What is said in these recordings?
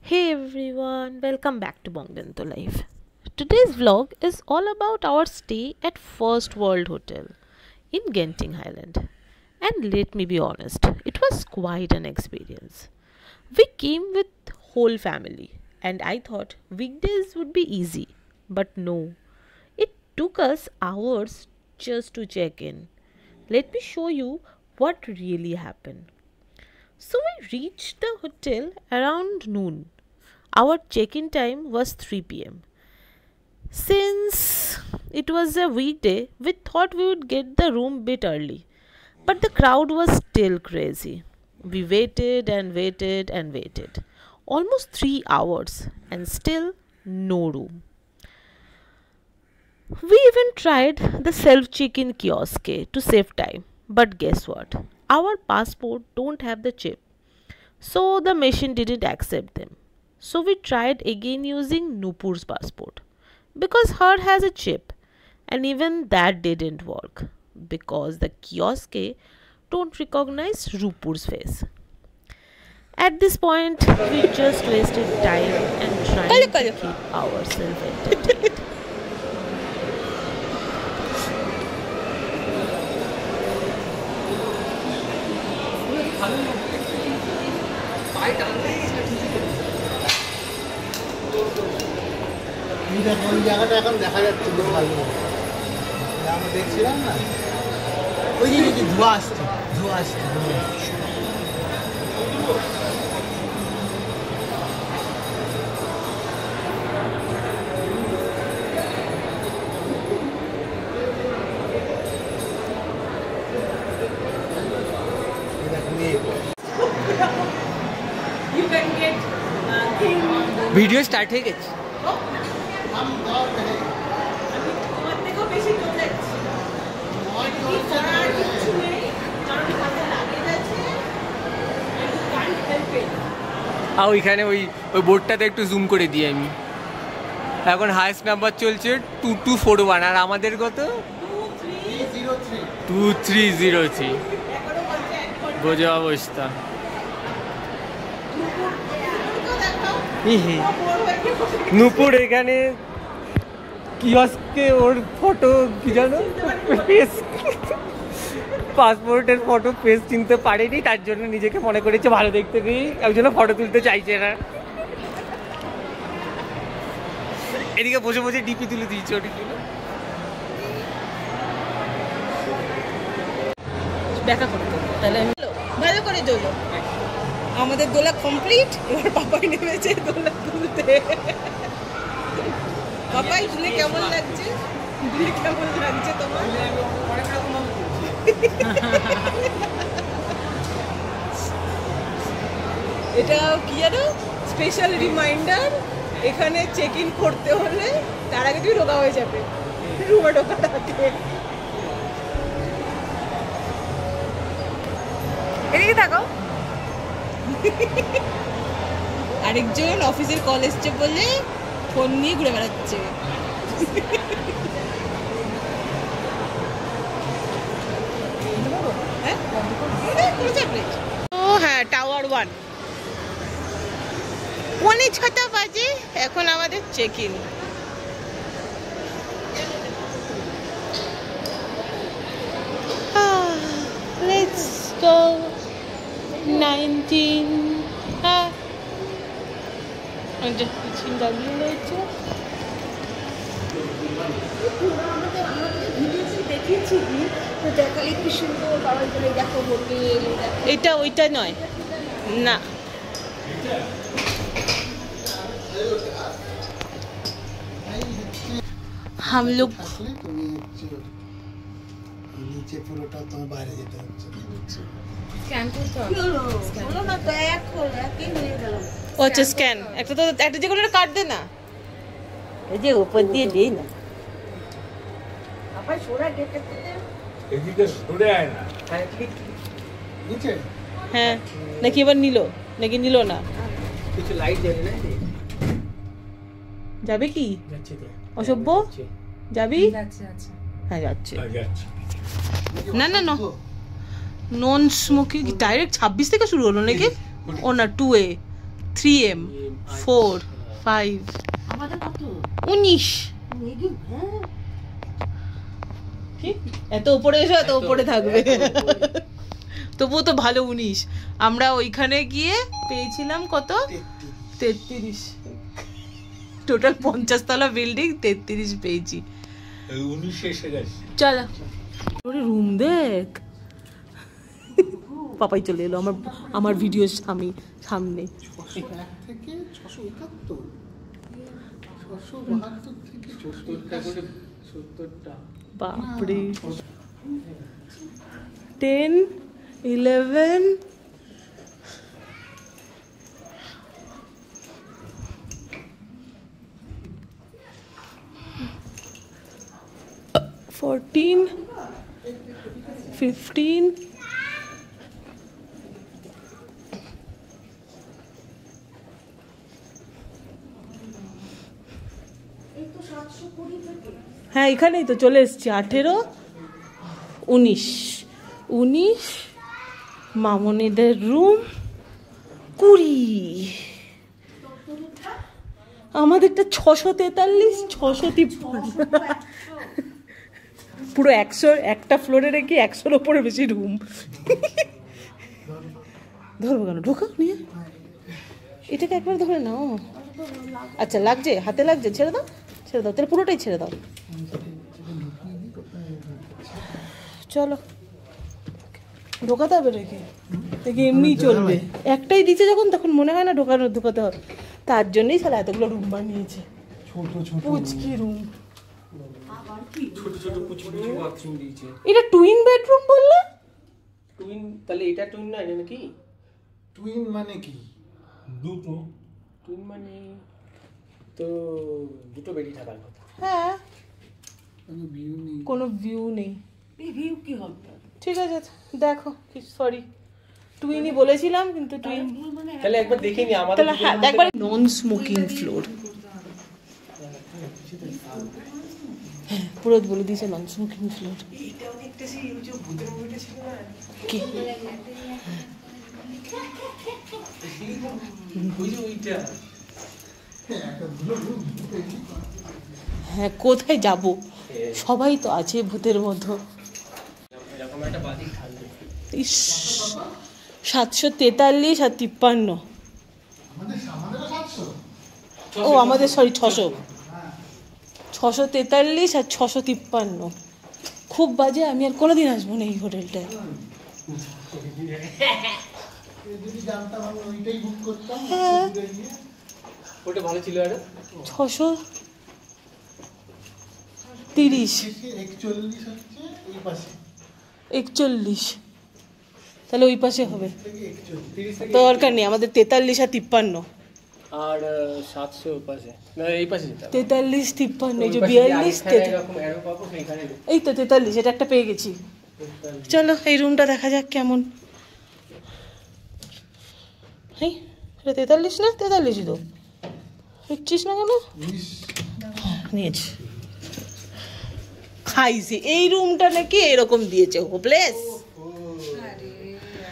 Hey everyone, welcome back to Bongdanto Life. Today's vlog is all about our stay at First World Hotel in Genting Highland. And let me be honest, it was quite an experience. We came with whole family and I thought weekdays would be easy, but no. It took us hours just to check in. Let me show you what really happened. So we reached the hotel around noon. Our check-in time was 3 p.m. Since it was a weekday, we thought we would get the room bit early. But the crowd was still crazy. We waited and waited and waited. Almost 3 hours and still no room. We even tried the self check-in kiosk to save time. But guess what? Our passport don't have the chip. So the machine didn't accept them. So we tried again using Nupur's passport because her has a chip, and even that didn't work because the kiosk don't recognize Rupur's face. At this point, we just wasted time and trying to keep ourselves entertained. ওই জায়গাটা এখন দেখা যাচ্ছে খুব ভালো আমরা দেখছিলাম না ওই যে ধোঁয়া আসছে ভিডিও স্টার্ট হয়ে গেছে ওইখানে ওই বোর্ডটাতে একটু জুম করে দিই আমি এখন হাইস্ট নাম্বার চলছে 2241 আর আমাদের কত 2303 বোঝা অবস্থা নূপুর এখানে কিয়স্কে ওর ফটো কি জানো পাসপোর্টের ফটো পেজ চিনতে পারেনি তার জন্য নিজেকে মনে করেছে ভালো দেখতে গিয়ে একজন ফটো তুলতে চাইছে না এদিকে বসে বসে ডিপি তুলে দিয়েছে ওটিগুলো দেখা করতে তাহলে ভালো করে দোলো আমাদের দোলা কমপ্লিট এবার পাপাই নেমেছে দোলা তুলতে পাপাই তুলে কেমন লাগছে তোমার এটা কি জানো স্পেশাল রিমাইন্ডার এখানে চেক ইন করতে হলে তার আগে তুই রোগা হয়ে যাবে রুমে ঢোকার আগে এদিকে তাকাও আরেকজন অফিসের কল এসছে বলে ফোন নিয়ে ঘুরে বেড়াচ্ছে হ্যাঁ টাওয়ার 1 6:30 বাজে এখন আমাদের চেক ইন লেটস গো 19 এটা ওইটা নয় না हम लोग নিচে পুরোটা তোমার বাইরে যেতে হচ্ছে স্ক্যান করতে হবে হলো না তো একই হয়ে গেল আচ্ছা স্ক্যান একটা যে কোনো কার্ড দে না এই যে উপর দিয়ে দেই না আপা সোরা গেটে এদিকে সরে আয় না নিচে হ্যাঁ নাকি এবার নাকি নিল না কিছু লাইট জ্বলে না যাবে কি যাচ্ছে তো অসভ্য যাবি হ্যাঁ যাচ্ছে না নন স্মোকিং ডাইরেক্ট 26 থেকে শুরু হলো নাকি ও না 2A 3M 4 5 19 কি এত উপরে এসো এত উপরে থাকবে তবুও তো ভালো 19 আমরা ওইখানে গিয়ে পেয়েছিলাম কত 33 টোটাল 50 তলা বিল্ডিং 33 পেয়েছি 19 এসে গেছে। চলো রুম দেখ পাপাই চলে এলো আমার ভিডিওর সামনে 601 থেকে 671 672 থেকে 70টা বাপরে 10 11 14 15 হ্যাঁ এখানেই তো চলে এসছি 18 19 19 মামনিদের রুম 20 আমাদেরটা 643 653 পুরো 100 একটা ফ্লোরে রেখে 100-র ওপরে বেশি রুম ধরবো কেন ঢোকা নিয়ে এটাকে একবার ধরে নাও আচ্ছা লাগছে হাতে লাগছে ছেড়ে দাও তাহলে পুরোটাই ছেড়ে দাও চলো ঢোকাতে হবে রেখে দেখি এমনি চলবে একটাই দিচ্ছে যখন তখন মনে হয় না ঢোকাতে হবে তার জন্যই সারা এতগুলো রুম বানিয়েছে ছোট ছোট পুচকি রুম ছোট ছোট পুচু বাথরুম দিয়েছে। এটা টুইন বেডরুম বললে টুইন তাহলে এটা টুইন না এটা নাকি? টুইন মানে কি? দুটো টুইন মানে তো দুটো বেডই থাকার কথা। হ্যাঁ কোনো ভিউ কোনো ভিউ নেই। নেই ভিউ কি হবে ঠিক আছে দেখো সরি টুইনই বলেছিলাম কিন্তু টুইন তাহলে একবার দেখে নি আমাদের তাহলে হ্যাঁ একবার নন স্মোকিং ফ্লোর পুরো বলে দিয়েছে নন স্মোকিং ফ্লোর কি হ্যাঁ কোথায় যাব সবাই তো আছে ভূতের মতো 743 আর 53 ও আমাদের সরি 643 আর 653 খুব বাজে আমি আর কোনোদিন আসবো না এই হোটেলটায় হ্যাঁ ওটা ভালো ছিল আরে 630 41 তাহলে ওই পাশে হবে দরকার নেই আমাদের 43 আর 53 আর 700 পাশে না এই পাশে যেতে 43 53 এই যে 42 এরকম এরকম পাবো সেইখানে এই তো 43 এটা একটা পেয়ে গেছি চলো এই রুমটা দেখা যাক কেমন এই এটা 43 না 43 তো দেখছিস না কেন নিয়েছি খাইছে এই রুমটা নাকি এরকম দিয়েছে হোপলেস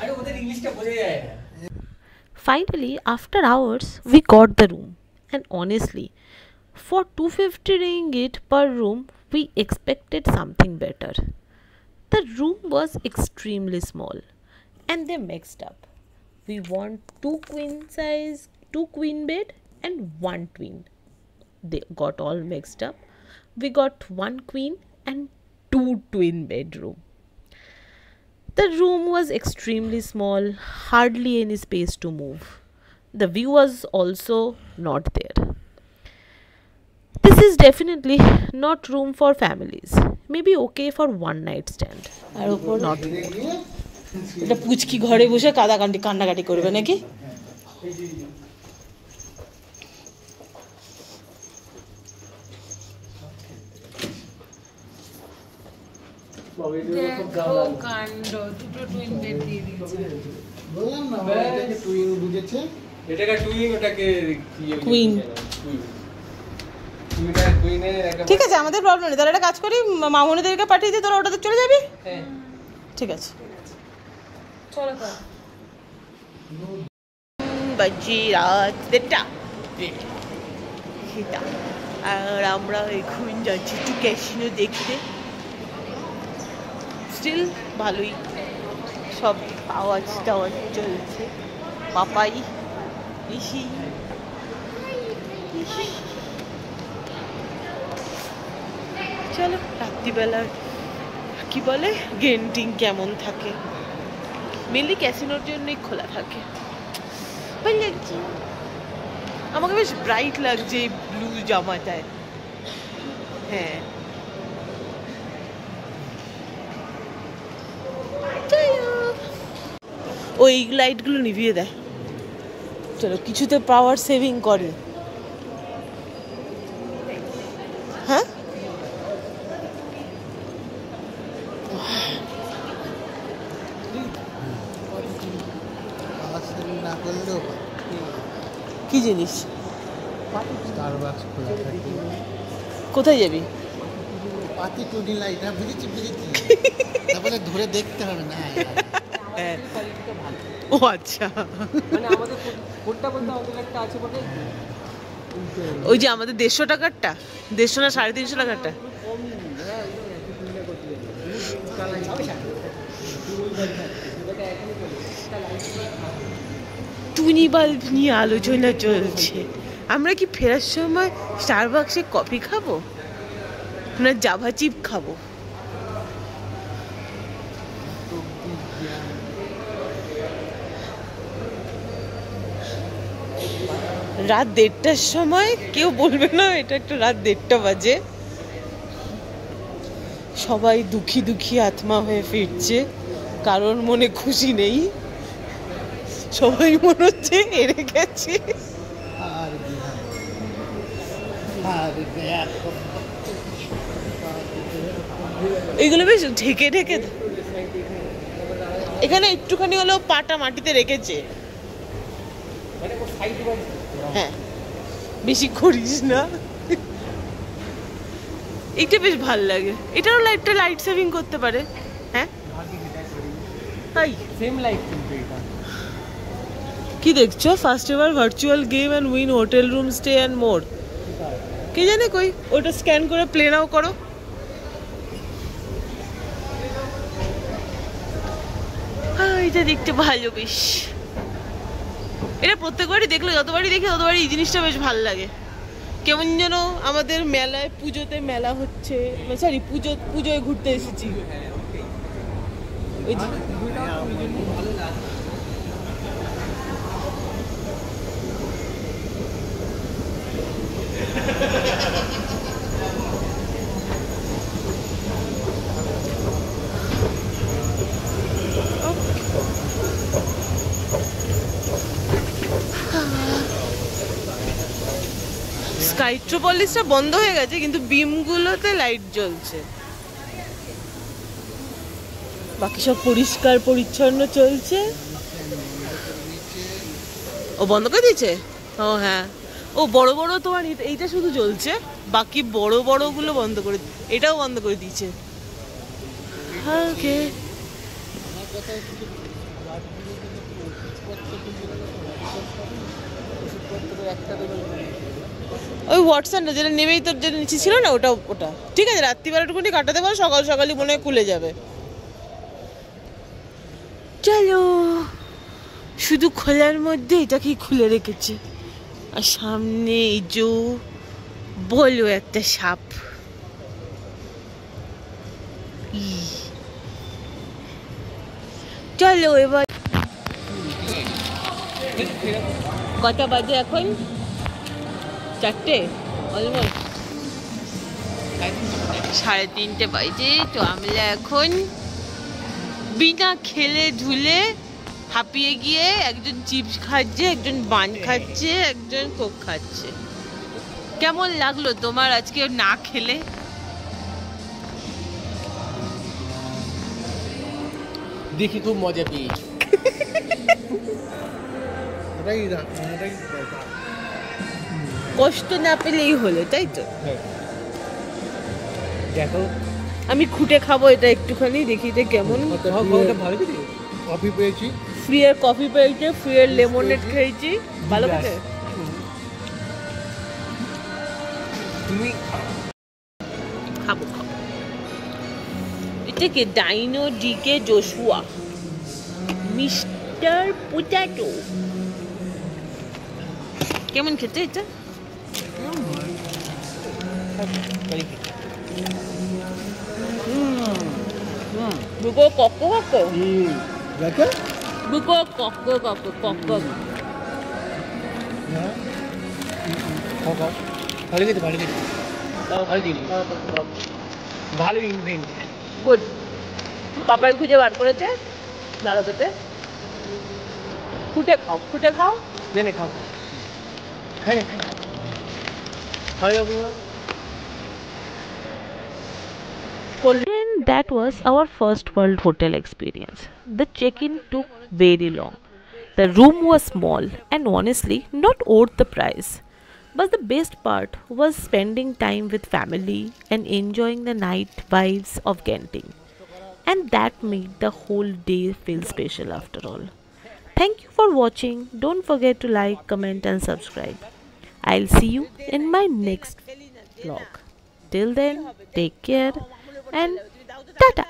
আরে ওদের ইংলিশটা বোঝা যায় না Finally, after hours, we got the room. And honestly, for 250 ringgit per room, we expected something better. The room was extremely small and they mixed up. We want 2 queen bed and 1 twin. They got all mixed up. We got 1 queen and 2 twin bedroom. The room was extremely small, hardly any space to move. The view was also not there. This is definitely not room for families. Maybe okay for one night stand. আর উপর এটা পুচকি ঘরে বসে কান্নাকাটি করবে নাকি কাণ্ড দুটো twin bed দিয়ে দিয়েছে বললাম না এটাকে টুইন বুঝেছে এটাকে টুইন ওটাকে কুইন ঠিক আছে আমাদের প্রবলেম নেই তাহলে একটা কাজ করি মামুনিদেরকে পাঠিয়ে দিই তোরা ওটাতে চলে যাবি হ্যাঁ ঠিক আছে চলো বাজে রাত 1:30 আর আমরা এখন যাচ্ছি একটু ক্যাসিনো দেখতে। স্টিল ভালোই সব আওয়াজ টাওয়াজ চলছে। পাপাই পিসি চলো রাত্রিবেলার কি বলে গেন্টিং কেমন থাকে, মেনলি ক্যাসিনোর জন্যই খোলা থাকে। ভালো লাগছে, আমাকে বেশ ব্রাইট লাগছে এই ব্লু জামাটায়। হ্যাঁ ওই লাইটগুলো নিভিয়ে দেয়। চলো কিছুতে পাওয়ার সেভিং করে। হ্যাঁ না করলেও কি জিনিস? স্টারবাকস খোলা থাকে। কোথায় যাবি? পাতি টুনি লাইট, হ্যাঁ বুঝেছি বুঝেছি। তারপরে ধরে দেখতে হবে না। হ্যাঁ ও আচ্ছা, মানে আমাদের কোনটা বলতে আমাদের একটা আছে বলে ওই যে আমাদের 150 টাকারটা, 150 না 350 টাকারটা। টুনি বাল্ব নিয়ে আলোচনা চলছে। আমরা কি ফেরার সময় স্টারবাকসে কফি খাবো না জাভা চিপ খাবো? রাত 1:30টার সময় কেউ বলবে না এটা একটা রাত 1:30 বাজে। সবাই দুঃখী দুঃখী আত্মা হয়ে ফিরছে, কারোর মনে খুশি নেই, সবাই মনে হচ্ছে হেরে গেছে। এগুলো বেশ ঢেকে ঢেকে, এখানে একটুখানি হলেও পাটা মাটিতে রেখেছে। হ্যাঁ বেশি করিস না, এটা বেশ ভাল লাগে। এটাও লাইটটা লাইট সেভিং করতে পারে। হ্যাঁ তাই সেম লাইট কিন্তু এটা। কি দেখছো? First ever virtual game and win hotel room stay and more. কে জানে কই, ওটা স্ক্যান করে প্লে নাও করো। এটা দেখতে ভালো বেশ। এটা প্রত্যেকবারই দেখলে, যতবারই দেখি ততবারই এই জিনিসটা বেশ ভালো লাগে। কেমন যেন আমাদের মেলায়, পুজোতে মেলা হচ্ছে, সরি পুজোয় ঘুরতে এসেছি। ওই স্কাইট্রোপলিসটা বন্ধ হয়ে গেছে, কিন্তু বিমগুলোতে লাইট জ্বলছে। বাকি সব পরিষ্কার পরিচ্ছন্ন চলছে। ও বন্ধ করে দিয়েছে? ও হ্যাঁ, ও বড় বড় তোমার এইটা শুধু জ্বলছে, বাকি বড় বড় গুলো বন্ধ করে, এটাও বন্ধ করে দিয়েছে। ওকে ওই হোয়াটসঅ্যাপটা যেটা নেমেই তোর যেটা নিচে ছিল না, ওটা ওটা ঠিক আছে। রাত্রিবেলাটুকুনি কাটাতে পারো, সকাল সকালই মনে হয় খুলে যাবে। চলো, শুধু খোলার মধ্যে এটাকেই খুলে রেখেছে। আর সামনে এই যে বলো একটা সাপ। চলো এবার কটা বাজে এখন? 4টে অলমোস্ট, 3:30 বাজে। তো আমরা এখন বিনা খেলে ধুলে হাঁপিয়ে গিয়ে একজন চিপস খাচ্ছে, একজন বান খাচ্ছে, একজন কোক খাচ্ছে। কেমন লাগলো তোমার আজকে না খেলে? দেখি খুব মজা পেয়েছি। কষ্ট না পেলেই হলো, তাই তো? দেখো আমি খুঁটে খাবো এটা একটুখানি, দেখি এটা কেমন। কফি পেয়েছি, ফ্রি এর কফি পেয়েছে, ফ্রি এর লেমনেড খেয়েছি, ভালো খেতে। তুমি খাবো খাবো। এটা কি ডাইনো ডিকে জোশুয়া মিস্টার পোট্যাটো, কেমন খেতে এটা? বুকো কক্কো কক্কো দেখো বুকো কক্কো কক্কো কক্কো। ভালো খেতে ভালো খেতে ভালো জিনিস ভালো ইনগ্রেডিয়েন্ট। গুড, পাপাই খুঁজে বার করেছে ভালো খেতে। ফুটে খাও, ফুটে খাও। নে খাও, খাই না খাই না খাই যাবো। And that was our first world hotel experience. The check-in took very long. The room was small and honestly not worth the price. But the best part was spending time with family and enjoying the night vibes of Genting. And that made the whole day feel special after all. Thank you for watching. Don't forget to like, comment and subscribe. I'll see you in my next vlog. Till then, take care and tata.